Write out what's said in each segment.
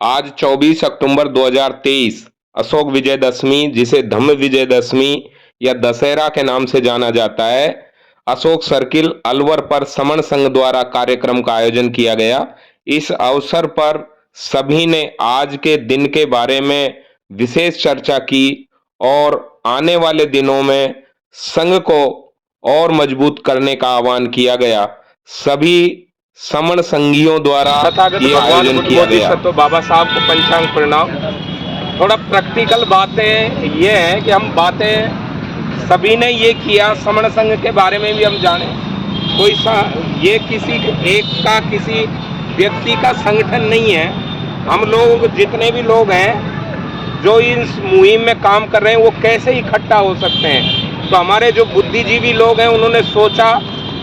आज 24 अक्टूबर 2023 अशोक विजयदशमी, जिसे धम्म विजयदशमी या दशहरा के नाम से जाना जाता है, अशोक सर्किल अलवर पर समण संघ द्वारा कार्यक्रम का आयोजन किया गया। इस अवसर पर सभी ने आज के दिन के बारे में विशेष चर्चा की और आने वाले दिनों में संघ को और मजबूत करने का आह्वान किया गया। सभी समण संघियों द्वारा तथागत ये भगवान आयोजन बुद्ध किया गया। बोधिसत्व बाबा साहब को पंचांग प्रणाम। थोड़ा प्रैक्टिकल बातें ये हैं कि हम बातें सभी ने ये किया, समण संघ के बारे में भी हम जाने। कोई ये किसी एक का किसी व्यक्ति का संगठन नहीं है। हम लोग जितने भी लोग हैं जो इस मुहिम में काम कर रहे हैं वो कैसे इकट्ठा हो सकते हैं। तो हमारे जो बुद्धिजीवी लोग हैं उन्होंने सोचा,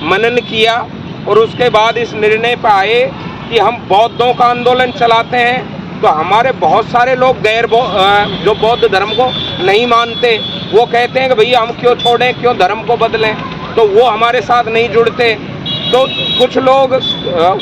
मनन किया और उसके बाद इस निर्णय पर आए कि हम बौद्धों का आंदोलन चलाते हैं। तो हमारे बहुत सारे लोग जो बौद्ध धर्म को नहीं मानते, वो कहते हैं कि भैया हम क्यों छोड़ें, क्यों धर्म को बदलें, तो वो हमारे साथ नहीं जुड़ते। तो कुछ लोग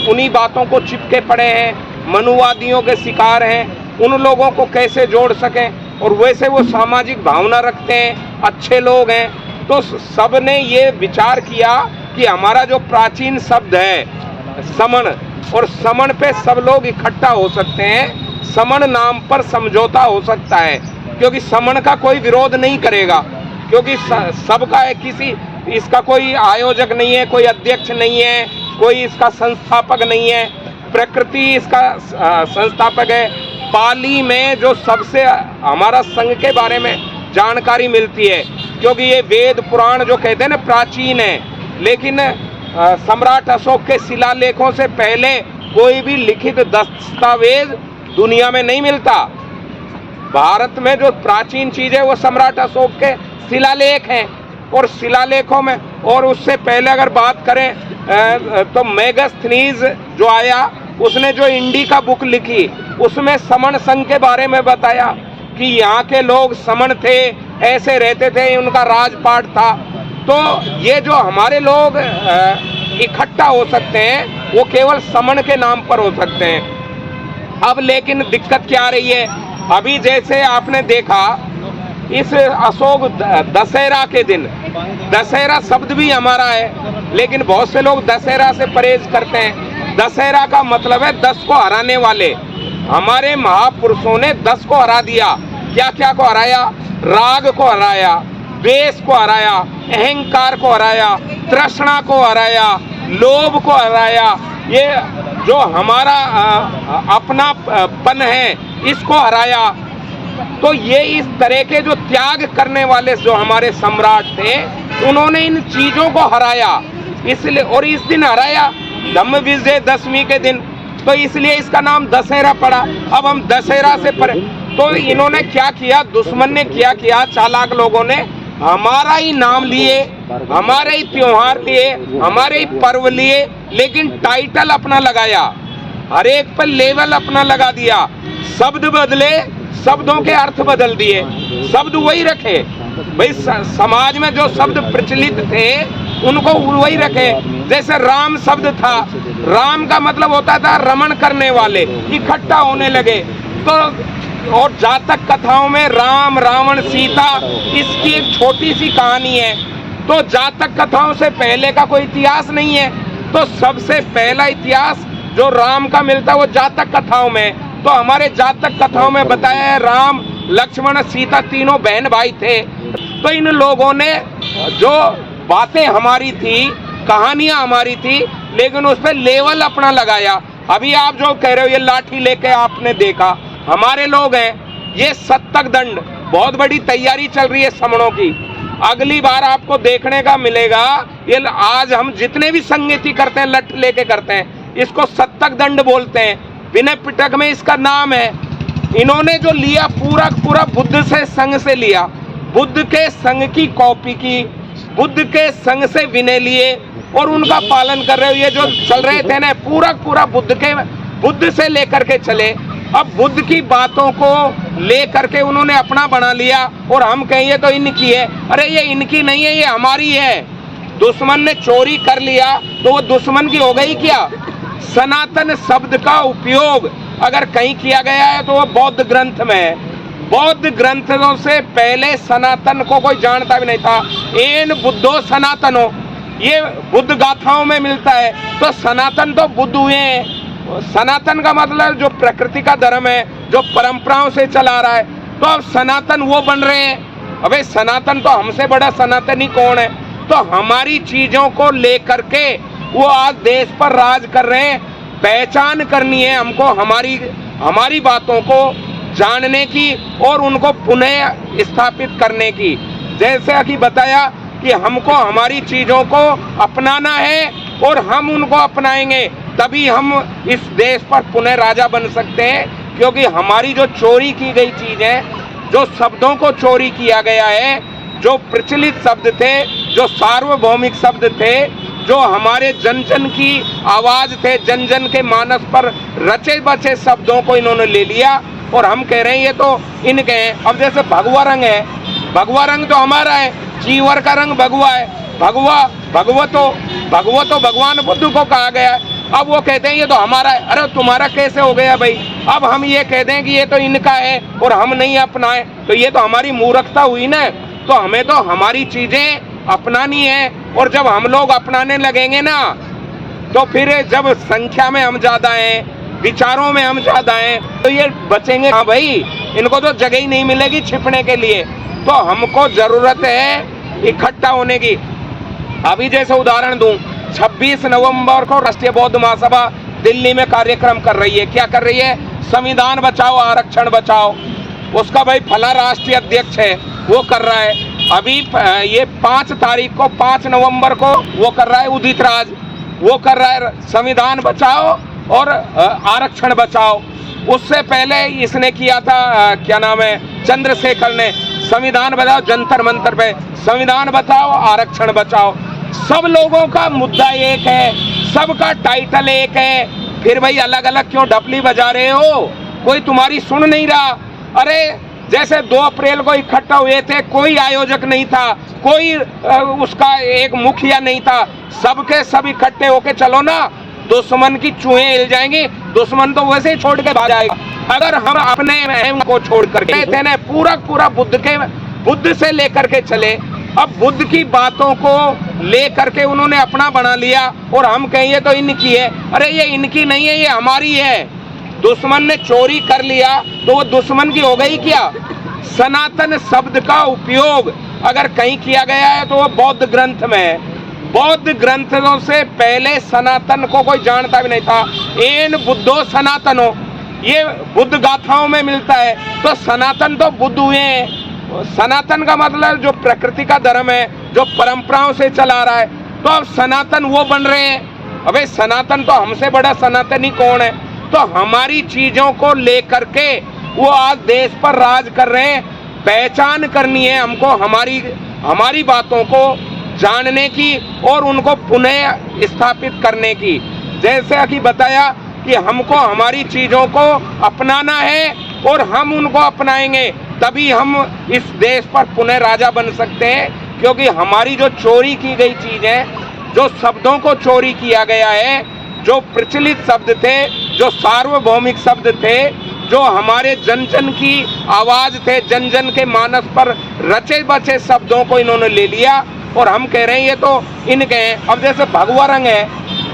उन्हीं बातों को चिपके पड़े हैं, मनुवादियों के शिकार हैं। उन लोगों को कैसे जोड़ सकें, और वैसे वो सामाजिक भावना रखते हैं, अच्छे लोग हैं। तो सब ने ये विचार किया कि हमारा जो प्राचीन शब्द है समण, और समण पे सब लोग इकट्ठा हो सकते हैं, समण नाम पर समझौता हो सकता है, क्योंकि समण का कोई विरोध नहीं करेगा, क्योंकि सबका है, किसी इसका कोई आयोजक नहीं है, कोई अध्यक्ष नहीं है, कोई इसका संस्थापक नहीं है, प्रकृति इसका संस्थापक है। पाली में जो सबसे हमारा संघ के बारे में जानकारी मिलती है, क्योंकि ये वेद पुराण जो कहते हैं ना प्राचीन है, लेकिन सम्राट अशोक के शिलालेखों से पहले कोई भी लिखित दस्तावेज दुनिया में नहीं मिलता। भारत में जो प्राचीन चीज है वो सम्राट अशोक के शिलालेख हैं, और शिलालेखों में, और उससे पहले अगर बात करें तो मेगास्थनीज जो आया, उसने जो इंडिका बुक लिखी उसमें समण संघ के बारे में बताया कि यहाँ के लोग समण थे, ऐसे रहते थे, उनका राजपाट था। तो ये जो हमारे लोग इकट्ठा हो सकते हैं वो केवल समण के नाम पर हो सकते हैं। अब लेकिन दिक्कत क्या आ रही है, अभी जैसे आपने देखा इस अशोक दशहरा के दिन, दशहरा शब्द भी हमारा है, लेकिन बहुत से लोग दशहरा से परहेज करते हैं। दशहरा का मतलब है 10 को हराने वाले। हमारे महापुरुषों ने 10 को हरा दिया। क्या क्या को हराया? राग को हराया, द्वेष को हराया, अहंकार को हराया, तृष्णा को हराया, लोभ को हराया, ये जो हमारा अपनापन है इसको हराया। तो ये इस तरह के जो त्याग करने वाले जो हमारे सम्राट थे, उन्होंने इन चीजों को हराया, इसलिए, और इस दिन हराया धम्म विजयदशमी के दिन, तो इसलिए इसका नाम दशहरा पड़ा। अब हम दशहरा से तो इन्होंने क्या किया, दुश्मन ने क्या किया, चालाक लोगों ने हमारा ही नाम लिए, हमारे ही त्योहार लिए, हमारे ही पर्व लिए, लेकिन टाइटल अपना लगाया, हर एक पर लेवल अपना लगा दिया, शब्द बदले, शब्दों के अर्थ बदल दिए, शब्द वही रखे। भाई समाज में जो शब्द प्रचलित थे उनको वही रखे। जैसे राम शब्द था, राम का मतलब होता था रमण करने वाले, इकट्ठा होने लगे। तो और जातक कथाओं में राम, रावण, सीता, इसकी एक छोटी सी कहानी है। तो जातक कथाओं से पहले का कोई इतिहास नहीं है। तो सबसे पहला इतिहास जो राम का मिलता है वो जातक कथाओं में। तो हमारे जातक कथाओं में बताया है राम, लक्ष्मण, सीता तीनों बहन भाई थे। तो इन लोगों ने जो बातें हमारी थी, कहानियां हमारी थी, लेकिन उस पर लेवल अपना लगाया। अभी आप जो कह रहे हो ये लाठी लेके आपने देखा, हमारे लोग हैं, ये सत्तक दंड, बहुत बड़ी तैयारी चल रही है समणों की। अगली बार आपको देखने का मिलेगा, ये आज हम जितने भी संगीति करते हैं लठ लेके करते हैं, इसको सत्तक दंड बोलते हैं। विनय पिटक में इसका नाम है। इन्होंने जो लिया पूरा पूरा बुद्ध से संघ से लिया, बुद्ध के संघ की कॉपी की, बुद्ध के संघ से विनय लिए और उनका पालन कर रहे हो। ये जो चल रहे थे ना पूरा पूरा बुद्ध से लेकर के चले। अब बुद्ध की बातों को लेकर के उन्होंने अपना बना लिया, और हम कहेंगे तो इनकी है। अरे ये इनकी नहीं है, ये हमारी है। दुश्मन ने चोरी कर लिया तो वो दुश्मन की हो गई क्या? सनातन शब्द का उपयोग अगर कहीं किया गया है तो वो बौद्ध ग्रंथ में है। बौद्ध ग्रंथों से पहले सनातन को कोई जानता भी नहीं था। एन बुद्धो सनातनो, ये बुद्ध गाथाओं में मिलता है। तो सनातन तो बुद्ध हुए हैं। सनातन का मतलब जो प्रकृति का धर्म है, जो परंपराओं से चला रहा है, तो अब सनातन वो बन रहे हैं। अबे सनातन तो हमसे बड़ा सनातनी कौन है? तो हमारी चीजों को लेकर के वो आज देश पर राज कर रहे हैं। पहचान करनी है हमको, हमारी बातों को जानने की और उनको पुनः स्थापित करने की। जैसे कि बताया कि हमको हमारी चीजों को अपनाना है और हम उनको अपनाएंगे, तभी हम इस देश पर पुनः राजा बन सकते हैं। क्योंकि हमारी जो चोरी की गई चीज है, जो शब्दों को चोरी किया गया है, जो प्रचलित शब्द थे, जो सार्वभौमिक शब्द थे, जो हमारे जन जन की आवाज थे, जन जन के मानस पर रचे बचे शब्दों को इन्होंने ले लिया और हम कह रहे हैं ये तो इनके हैं। अब जैसे भगवा रंग है, भगवा रंग तो हमारा है, चीवर का रंग भगवा है। भगवा तो भगवान बुद्ध को कहा गया है। अब वो कहते हैं ये तो हमारा है। अरे तुम्हारा कैसे हो गया भाई? अब हम ये कह दें कि ये तो इनका है और हम नहीं अपनाएं, तो ये तो हमारी मूर्खता हुई ना। तो हमें तो हमारी चीजें अपनानी है, और जब हम लोग अपनाने लगेंगे ना, तो फिर जब संख्या में हम ज्यादा हैं, विचारों में हम ज्यादा हैं, तो ये बचेंगे। हाँ भाई, इनको तो जगह ही नहीं मिलेगी छिपने के लिए। तो हमको जरूरत है इकट्ठा होने की। अभी जैसे उदाहरण दूं, 26 नवंबर को राष्ट्रीय बौद्ध महासभा दिल्ली में कार्यक्रम कर रही है। क्या कर रही है? संविधान बचाओ, आरक्षण बचाओ। उसका भाई फला राष्ट्रीय अध्यक्ष है, वो कर रहा है। अभी ये 5 तारीख को, 5 नवंबर को वो कर रहा है उदित राज, वो कर रहा है संविधान बचाओ और आरक्षण बचाओ। उससे पहले इसने किया था, क्या नाम है, चंद्रशेखर ने संविधान बचाओ, जंतर मंतर पे संविधान बचाओ, आरक्षण बचाओ। सब लोगों का मुद्दा एक है, सबका टाइटल एक है, फिर भाई अलग अलग क्यों ढपली बजा रहे हो? कोई तुम्हारी सुन नहीं रहा। अरे जैसे 2 अप्रैल को इकट्ठा हुए थे, कोई आयोजक नहीं था, कोई उसका एक मुखिया नहीं था, सबके सब इकट्ठे होके चलो ना, दुश्मन की चूहें हिल जाएंगी। दुश्मन तो वैसे ही छोड़ के भाग जाएगा। अगर हम अपने अहम को छोड़ करके थे ना, पूरा बुद्ध से लेकर के चले। अब बुद्ध की बातों को लेकर के उन्होंने अपना बना लिया और हम कहें तो इनकी है। अरे ये इनकी नहीं है, ये हमारी है। दुश्मन ने चोरी कर लिया तो वो दुश्मन की हो गई क्या? सनातन शब्द का उपयोग अगर कहीं किया गया है तो वो बौद्ध ग्रंथ में है। बौद्ध ग्रंथों से पहले सनातन को कोई जानता भी नहीं था। एन बुद्धो सनातनो, ये बुद्ध गाथाओं में मिलता है। तो सनातन तो बुद्ध हुए हैं। सनातन का मतलब जो प्रकृति का धर्म है, जो परंपराओं से चला रहा है, तो अब सनातन वो बन रहे हैं। अबे सनातन तो हमसे बड़ा सनातनी कौन है? तो हमारी चीजों को लेकर के वो आज देश पर राज कर रहे हैं। पहचान करनी है हमको, हमारी बातों को जानने की और उनको पुनः स्थापित करने की। जैसे कि बताया कि हमको हमारी चीजों को अपनाना है और हम उनको अपनाएंगे, तभी हम इस देश पर पुनः राजा बन सकते हैं। क्योंकि हमारी जो चोरी की गई चीज है, जो शब्दों को चोरी किया गया है, जो प्रचलित शब्द थे, जो सार्वभौमिक शब्द थे, जो हमारे जन जन की आवाज थे, जन जन के मानस पर रचे बचे शब्दों को इन्होंने ले लिया और हम कह रहे हैं ये तो इनके हैं। अब जैसे भगवा रंग है,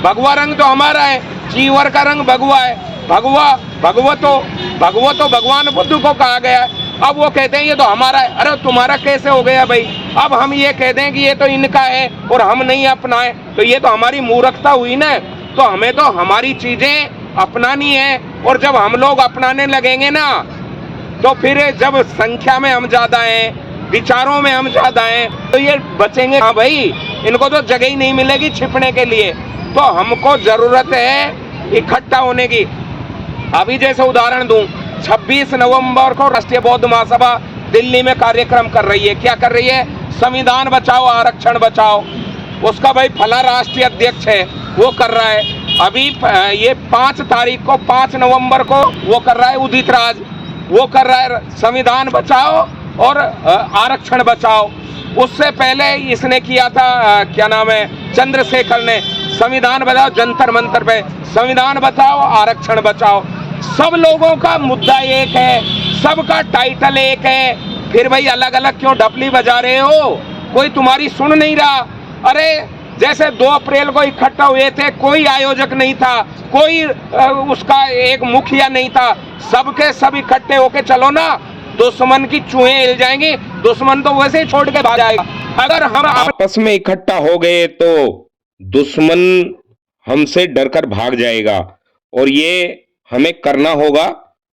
भगवा रंग तो हमारा है, चीवर का रंग भगवा है। भगवा तो भगवान बुद्ध को कहा गया है। अब वो कहते हैं ये तो हमारा है। अरे तुम्हारा कैसे हो गया भाई? अब हम ये कह दें कि ये तो इनका है और हम नहीं अपनाएं, तो ये तो हमारी मूर्खता हुई ना। तो हमें तो हमारी चीजें अपनानी है, और जब हम लोग अपनाने लगेंगे ना, तो फिर जब संख्या में हम ज्यादा हैं, विचारों में हम ज्यादा हैं, तो ये बचेंगे। हाँ भाई, इनको तो जगह ही नहीं मिलेगी छिपने के लिए। तो हमको जरूरत है इकट्ठा होने की। अभी जैसे उदाहरण दूं, 26 नवंबर को राष्ट्रीय बौद्ध महासभा दिल्ली में कार्यक्रम कर रही है। क्या कर रही है? संविधान बचाओ, आरक्षण बचाओ। उसका भाई फला राष्ट्रीय अध्यक्ष है, वो कर रहा है। अभी ये 5 तारीख को, 5 नवंबर को वो कर रहा है उदित राज, वो कर रहा है संविधान बचाओ और आरक्षण बचाओ। उससे पहले इसने किया था, क्या नाम है, चंद्रशेखर ने संविधान बचाओ, जंतर मंतर पे संविधान बचाओ, आरक्षण बचाओ। सब लोगों का मुद्दा एक है, सबका टाइटल एक है, फिर भाई अलग अलग क्यों ढपली बजा रहे हो? कोई तुम्हारी सुन नहीं रहा। अरे जैसे 2 अप्रैल को इकट्ठा हुए थे, कोई आयोजक नहीं था, कोई उसका एक मुखिया नहीं था, सबके सब इकट्ठे होके चलो ना, दुश्मन की चूहें हिल जाएंगी, दुश्मन तो वैसे ही छोड़ के भाग जाएगा। अगर हम आपस में इकट्ठा हो गए तो दुश्मन हमसे डरकर भाग जाएगा, और ये हमें करना होगा।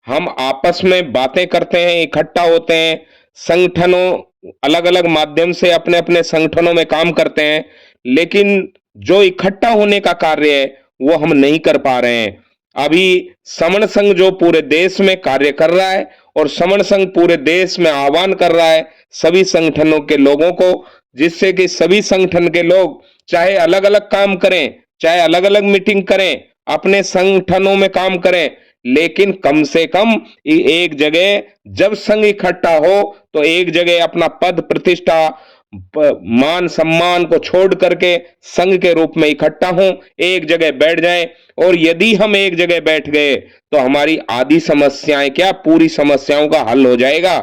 हम आपस में बातें करते हैं, इकट्ठा होते हैं, संगठनों अलग अलग माध्यम से अपने अपने संगठनों में काम करते हैं, लेकिन जो इकट्ठा होने का कार्य है वो हम नहीं कर पा रहे हैं। अभी समण संघ जो पूरे देश में कार्य कर रहा है, और समण संघ पूरे देश में आह्वान कर रहा है सभी संगठनों के लोगों को, जिससे कि सभी संगठन के लोग चाहे अलग अलग काम करें, चाहे अलग अलग मीटिंग करें, अपने संगठनों में काम करें, लेकिन कम से कम एक जगह जब संघ इकट्ठा हो तो एक जगह अपना पद प्रतिष्ठा मान सम्मान को छोड़ करके संघ के रूप में इकट्ठा हों, एक जगह बैठ जाएं। और यदि हम एक जगह बैठ गए तो हमारी आधी समस्याएं क्या, पूरी समस्याओं का हल हो जाएगा।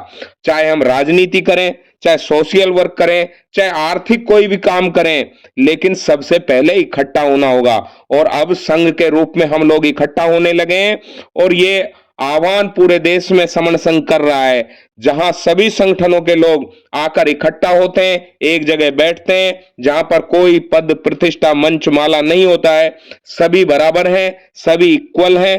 चाहे हम राजनीति करें, चाहे सोशल वर्क करें, चाहे आर्थिक कोई भी काम करें, लेकिन सबसे पहले इकट्ठा होना होगा। और अब संघ के रूप में हम लोग इकट्ठा होने लगे हैं, और ये आह्वान पूरे देश में समण संघ कर रहा है, जहां सभी संगठनों के लोग आकर इकट्ठा होते हैं, एक जगह बैठते हैं, जहां पर कोई पद प्रतिष्ठा मंच माला नहीं होता है, सभी बराबर हैं, सभी इक्वल हैं।